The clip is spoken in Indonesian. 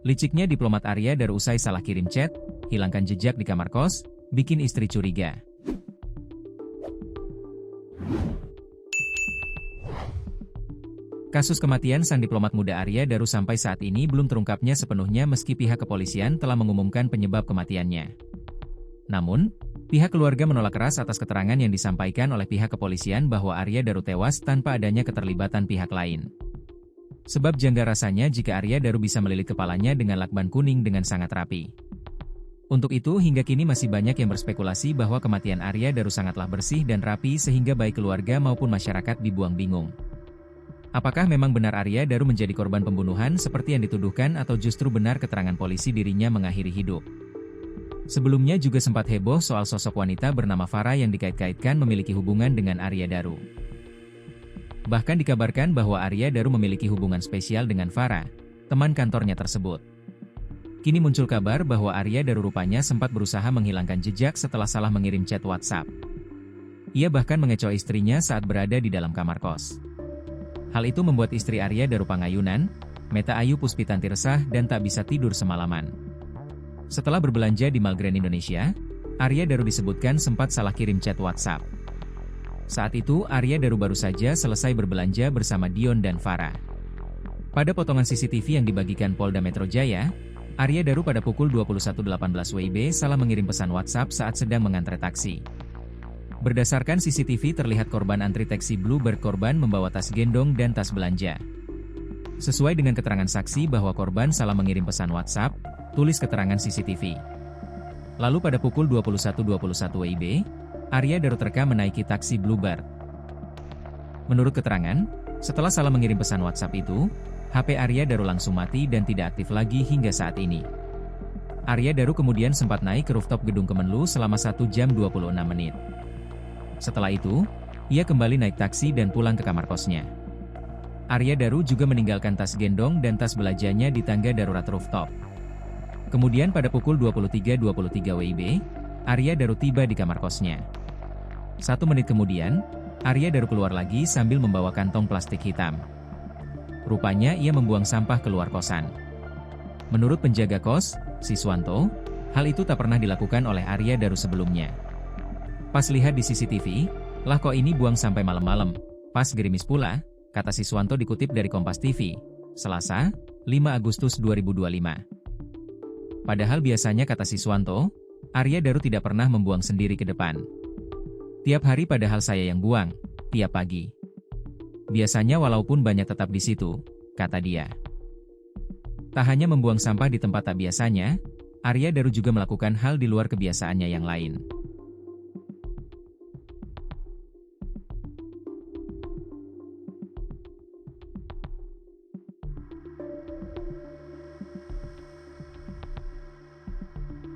Liciknya diplomat Arya Daru usai salah kirim chat, hilangkan jejak di kamar kos, bikin istri curiga. Kasus kematian sang diplomat muda Arya Daru sampai saat ini belum terungkapnya sepenuhnya meski pihak kepolisian telah mengumumkan penyebab kematiannya. Namun, pihak keluarga menolak keras atas keterangan yang disampaikan oleh pihak kepolisian bahwa Arya Daru tewas tanpa adanya keterlibatan pihak lain. Sebab janggal rasanya jika Arya Daru bisa melilit kepalanya dengan lakban kuning dengan sangat rapi. Untuk itu hingga kini masih banyak yang berspekulasi bahwa kematian Arya Daru sangatlah bersih dan rapi sehingga baik keluarga maupun masyarakat dibuang bingung. Apakah memang benar Arya Daru menjadi korban pembunuhan seperti yang dituduhkan atau justru benar keterangan polisi dirinya mengakhiri hidup? Sebelumnya juga sempat heboh soal sosok wanita bernama Farah yang dikait-kaitkan memiliki hubungan dengan Arya Daru. Bahkan dikabarkan bahwa Arya Daru memiliki hubungan spesial dengan Farah, teman kantornya tersebut. Kini muncul kabar bahwa Arya Daru rupanya sempat berusaha menghilangkan jejak setelah salah mengirim chat WhatsApp. Ia bahkan mengecoh istrinya saat berada di dalam kamar kos. Hal itu membuat istri Arya Daru Pangayunan, Meta Ayu Puspitanti resah dan tak bisa tidur semalaman. Setelah berbelanja di Mall Grand Indonesia, Arya Daru disebutkan sempat salah kirim chat WhatsApp. Saat itu Arya Daru baru saja selesai berbelanja bersama Dion dan Farah. Pada potongan CCTV yang dibagikan Polda Metro Jaya, Arya Daru pada pukul 21.18 WIB salah mengirim pesan WhatsApp saat sedang mengantre taksi. Berdasarkan CCTV terlihat korban antri taksi Bluebird korban membawa tas gendong dan tas belanja. Sesuai dengan keterangan saksi bahwa korban salah mengirim pesan WhatsApp, tulis keterangan CCTV. Lalu pada pukul 21.21 WIB, Arya Daru terekam menaiki taksi Bluebird. Menurut keterangan, setelah salah mengirim pesan WhatsApp itu, HP Arya Daru langsung mati dan tidak aktif lagi hingga saat ini. Arya Daru kemudian sempat naik ke rooftop gedung Kemenlu selama 1 jam 26 menit. Setelah itu, ia kembali naik taksi dan pulang ke kamar kosnya. Arya Daru juga meninggalkan tas gendong dan tas belanjanya di tangga darurat rooftop. Kemudian pada pukul 23.23 WIB, Arya Daru tiba di kamar kosnya. 1 menit kemudian, Arya Daru keluar lagi sambil membawa kantong plastik hitam. Rupanya ia membuang sampah keluar kosan. Menurut penjaga kos, Siswanto, hal itu tak pernah dilakukan oleh Arya Daru sebelumnya. Pas lihat di CCTV, lah kok ini buang sampai malam-malam, pas gerimis pula, kata Siswanto dikutip dari Kompas TV, Selasa, 5 Agustus 2025. Padahal biasanya kata Siswanto, Arya Daru tidak pernah membuang sendiri ke depan. Tiap hari padahal saya yang buang, tiap pagi. Biasanya walaupun banyak tetap di situ, kata dia. Tak hanya membuang sampah di tempat tak biasanya, Arya Daru juga melakukan hal di luar kebiasaannya yang lain.